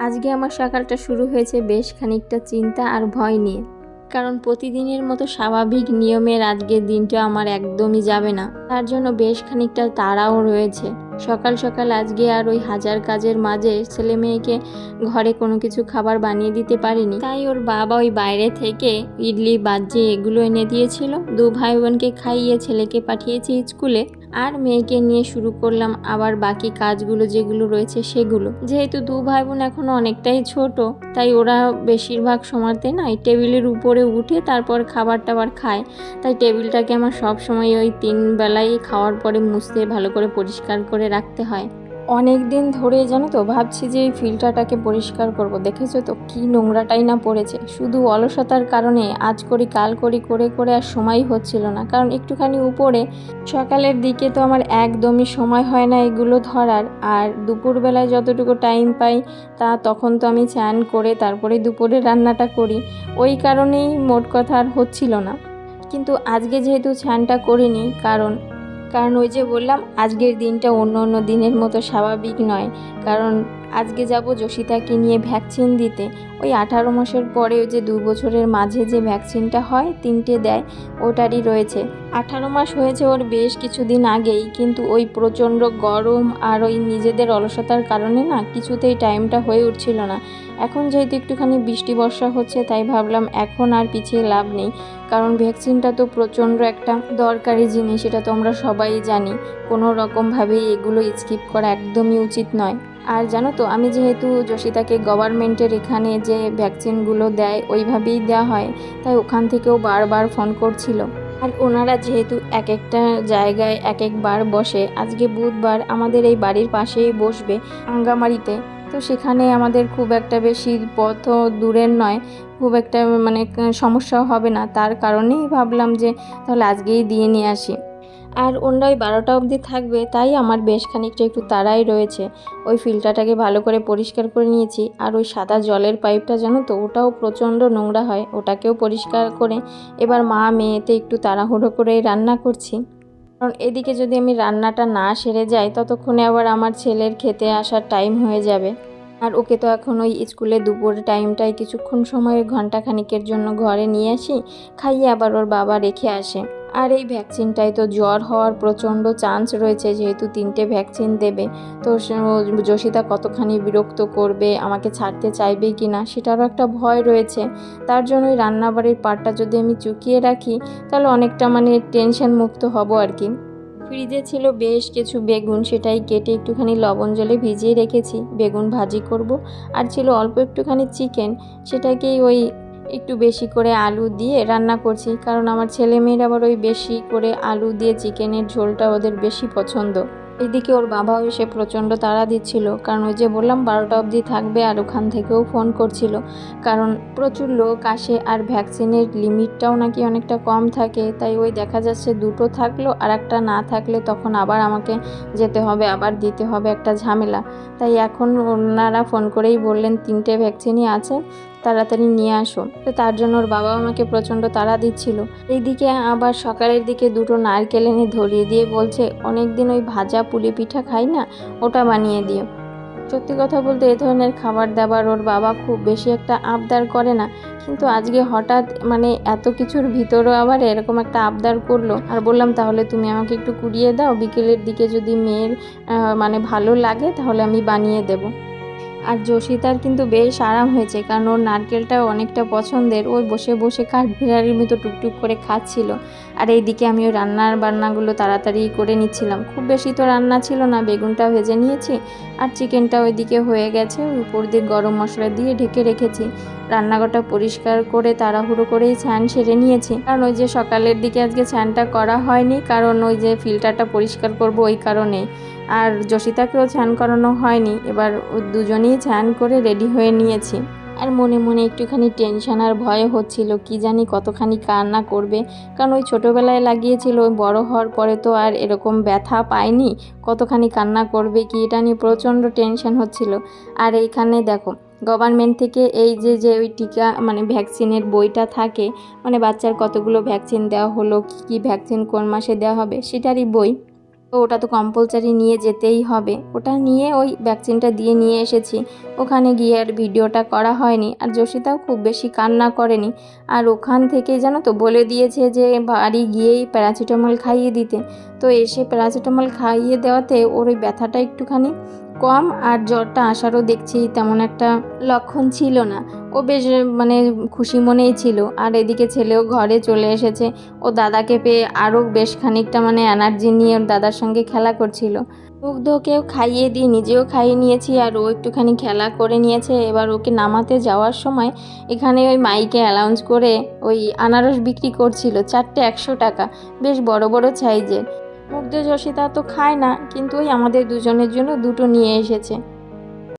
আজকে আমার সকালটা শুরু হয়েছে বেশ খানিকটা চিন্তা আর ভয় নিয়ে। কারণ প্রতিদিনের মতো স্বাভাবিক নিয়মের আজকের দিনটা আমার একদমই যাবে না। তার জন্য বেশ খানিকটা তাড়াও রয়েছে। সকাল সকাল আজকে আর ওই হাজার কাজের মাঝে ছেলে মেয়েকে ঘরে কোনো কিছু খাবার বানিয়ে দিতে পারিনি। তাই ওর বাবা ওই বাইরে থেকে ইডলি বাজ্জি এগুলো এনে দিয়েছিল। দু ভাই বোনকে খাইয়ে ছেলেকে পাঠিয়েছি স্কুলে। আর মেয়েকে নিয়ে শুরু করলাম আবার বাকি কাজগুলো যেগুলো রয়েছে সেগুলো। যেহেতু দু ভাই বোন এখনো অনেকটাই ছোট, তাই ওরা বেশিরভাগ সময়তে না এই টেবিলের উপরে উঠে তারপর খাবার টাবার খায়। তাই টেবিলটাকে আমার সব সময় ওই 3 বেলায় খাওয়ার পরে মুছতে ভালো করে পরিষ্কার করে রাখতে হয়। অনেক দিন ধরে জানো তো ভাবছি যে এই ফিল্টারটাকে পরিষ্কার করব। দেখেছো তো কি নোংরাটাই না পড়েছে। শুধু অলসতার কারণে আজ করি কাল করি করে করে আর সময়ই হচ্ছিল না। কারণ একটুখানি উপরে সকালের দিকে তো আমার একদমই সময় হয় না এগুলো ধরার। আর দুপুরবেলায় যতটুকু টাইম পাই তখন তো আমি স্নান করে তারপরে দুপুরে রান্নাটা করি। ওই কারণেই মোট কথা আর হচ্ছিল না। কিন্তু আজকে যেহেতু স্নানটা করিনি, কারণ ওই যে বললাম আজকের দিনটা অন্য অন্য দিনের মতো স্বাভাবিক নয়। কারণ আজকে যাব যশিতাকে নিয়ে ভ্যাকসিন দিতে। ওই 18 মাসের পরে ওই যে 2 বছরের মাঝে যে ভ্যাকসিনটা হয় 3টে দেয়, ওটারই রয়েছে। 18 মাস হয়েছে ওর বেশ কিছুদিন আগেই, কিন্তু ওই প্রচণ্ড গরম আর ওই নিজেদের অলসতার কারণে না কিছুতেই টাইমটা হয়ে উঠছিল না। এখন যেহেতু একটুখানি বৃষ্টি বর্ষা হচ্ছে, তাই ভাবলাম এখন আর পিছিয়ে লাভ নেই। কারণ ভ্যাকসিনটা তো প্রচণ্ড একটা দরকারি জিনিস, এটা তো আমরা সবাই জানি। কোনো রকমভাবেই এগুলো স্কিপ করা একদমই উচিত নয়। আর জানো তো, আমি যেহেতু যশিতাকে গভর্নমেন্টের এখানে যে ভ্যাকসিনগুলো দেয় ওইভাবেই দেওয়া হয়, তাই ওখান থেকেও বারবার ফোন করছিল। আর ওনারা যেহেতু এক একটা জায়গায় এক একবার বসে, আজকে বুধবার আমাদের এই বাড়ির পাশেই বসবে আঙ্গামারিতে। তো সেখানে আমাদের খুব একটা বেশি পথও দূরের নয়, খুব একটা মানে সমস্যাও হবে না। তার কারণেই ভাবলাম যে তাহলে আজকেই দিয়ে নিয়ে আসি। আর ওরা ওই 12টা অবধি থাকবে, তাই আমার বেশ খানিকটা একটু তাড়াই রয়েছে। ওই ফিল্টারটাকে ভালো করে পরিষ্কার করে নিয়েছি। আর ওই সাদা জলের পাইপটা জানো তো, ওটাও প্রচণ্ড নোংরা হয়, ওটাকেও পরিষ্কার করে এবার মা মেয়েতে একটু তাড়াহুড়ো করে রান্না করছি। কারণ এদিকে যদি আমি রান্নাটা না সেরে যাই, ততক্ষণে আবার আমার ছেলের খেতে আসার টাইম হয়ে যাবে। আর ওকে তো এখন ওই স্কুলে দুপুর টাইমটায় কিছুক্ষণ সময় ঘন্টাখানিকের জন্য ঘরে নিয়ে আসি, খাইয়ে আবার ওর বাবা রেখে আসে। আর এই ভ্যাকসিনটায় তো জ্বর হওয়ার প্রচণ্ড চান্স রয়েছে, যেহেতু 3টে ভ্যাকসিন দেবে। তো যশিতা কতখানি বিরক্ত করবে, আমাকে ছাড়তে চাইবে কি না সেটারও একটা ভয় রয়েছে। তার জন্য ওই রান্নাবাড়ির পার্টটা যদি আমি চুকিয়ে রাখি, তাহলে অনেকটা মানে টেনশন মুক্ত হব আর কি। ফ্রিজে ছিল বেশ কিছু বেগুন, সেটাই কেটে একটুখানি লবণ জলে ভিজিয়ে রেখেছি, বেগুন ভাজি করব। আর ছিল অল্প একটুখানি চিকেন, সেটাকেই ওই একটু বেশি করে আলু দিয়ে রান্না করছি। কারণ আমার ছেলে মেয়েরা আবার ওই বেশি করে আলু দিয়ে চিকেনের ঝোলটা ওদের বেশি পছন্দ। এদিকে ওর বাবাও এসে প্রচণ্ড তাড়া দিচ্ছিল, কারণ ওই যে বললাম 12টা অবধি থাকবে। আর ওখান থেকেও ফোন করছিল, কারণ প্রচুর লোক আসে আর ভ্যাকসিনের লিমিটটাও নাকি অনেকটা কম থাকে। তাই ওই দেখা যাচ্ছে 2টো থাকলো আর একটা না থাকলে তখন আবার আমাকে যেতে হবে, আবার দিতে হবে, একটা ঝামেলা। তাই এখন ওনারা ফোন করেই বললেন 3টে ভ্যাকসিনই আছে, তাড়াতাড়ি নিয়ে আসো। তো তার জন্য ওর বাবা আমাকে প্রচণ্ড তাড়া দিচ্ছিল। এইদিকে আবার সকালের দিকে 2টো নারকেল এনে ধরিয়ে দিয়ে বলছে অনেক দিন ওই ভাজা পুলি পিঠা খাই না, ওটা বানিয়ে দিও। সত্যি কথা বলতে এ ধরনের খাবার দাবার ওর বাবা খুব বেশি একটা আবদার করে না, কিন্তু আজকে হঠাৎ মানে এত কিছুর ভিতরেও আবার এরকম একটা আবদার করলো। আর বললাম তাহলে তুমি আমাকে একটু কুড়িয়ে দাও, বিকেলের দিকে যদি মেয়ের মানে ভালো লাগে তাহলে আমি বানিয়ে দেবো। আর যশিতার কিন্তু বেশ আরাম হয়েছে, কারণ ওর নারকেলটা অনেকটা পছন্দের। ওই বসে বসে কাঠবিড়ালির মতো টুকটুক করে খাচ্ছিল। আর এইদিকে আমি ওই রান্নার বান্নাগুলো তাড়াতাড়ি করে নিচ্ছিলাম। খুব বেশি তো রান্না ছিল না, বেগুনটা ভেজে নিয়েছি আর চিকেনটা ওইদিকে হয়ে গেছে। উপর দিয়ে গরম মশলা দিয়ে ঢেকে রেখেছি। রান্নাঘরটা পরিষ্কার করে তাড়াহুড়ো করেই স্নান সেরে নিয়েছি, কারণ ওই যে সকালের দিকে আজকে স্নানটা করা হয়নি, কারণ ওই যে ফিল্টারটা পরিষ্কার করব ওই কারণেই। আর যশিতাকেও স্নান করানো হয়নি, এবার দুজনেই স্নান করে রেডি হয়ে নিয়েছি। আর মনে মনে একটুখানি টেনশন আর ভয় হচ্ছিল, কি জানি কতখানি কান্না করবে। কারণ ওই ছোটোবেলায় লাগিয়েছিল, ওই বড় হওয়ার পরে তো আর এরকম ব্যথা পাইনি, কতখানি কান্না করবে কি, এটা নিয়ে প্রচণ্ড টেনশন হচ্ছিল। আর এইখানে দেখো গভর্নমেন্ট থেকে এই যে ওই টিকা মানে ভ্যাকসিনের বইটা থাকে, মানে বাচ্চার কতগুলো ভ্যাকসিন দেওয়া হলো, কী কী ভ্যাকসিন কোন মাসে দেওয়া হবে সেটারই বই। তো ওটা তো কম্পালসারি নিয়ে যেতেই হবে। ওটা নিয়ে ওই ভ্যাকসিনটা দিয়ে নিয়ে এসেছি। ওখানে গিয়ে আর ভিডিওটা করা হয়নি, আর যশিতাও খুব বেশি কান্না করেনি। আর ওখান থেকে জানো তো বলে দিয়েছে যে বাড়ি গিয়েই প্যারাসিটামল খাইয়ে দিতে। তো এসে প্যারাসিটামল খাইয়ে দেওয়াতে ওর ওই ব্যথাটা একটুখানি কম, আর জ্বরটা আসারও দেখছি তেমন একটা লক্ষণ ছিল না। ও বেশ মানে খুশি মনেই ছিল। আর এদিকে ছেলেও ঘরে চলে এসেছে। ও দাদাকে পেয়ে আরও বেশ খানিকটা মানে এনার্জি নিয়ে ওর দাদার সঙ্গে খেলা করছিল। মুগ্ধকেও খাইয়ে দিয়ে নিজেও খাইয়ে নিয়েছি, আর ও একটুখানি খেলা করে নিয়েছে। এবার ওকে নামাতে যাওয়ার সময় এখানে ওই মাইকে অ্যানাউন্স করে ওই আনারস বিক্রি করছিল, 4টে 100 টাকা, বেশ বড় বড় সাইজের। মুগ্ধ যশিতা তো খায় না, কিন্তু ওই আমাদের দুজনের জন্য দুটো নিয়ে এসেছে।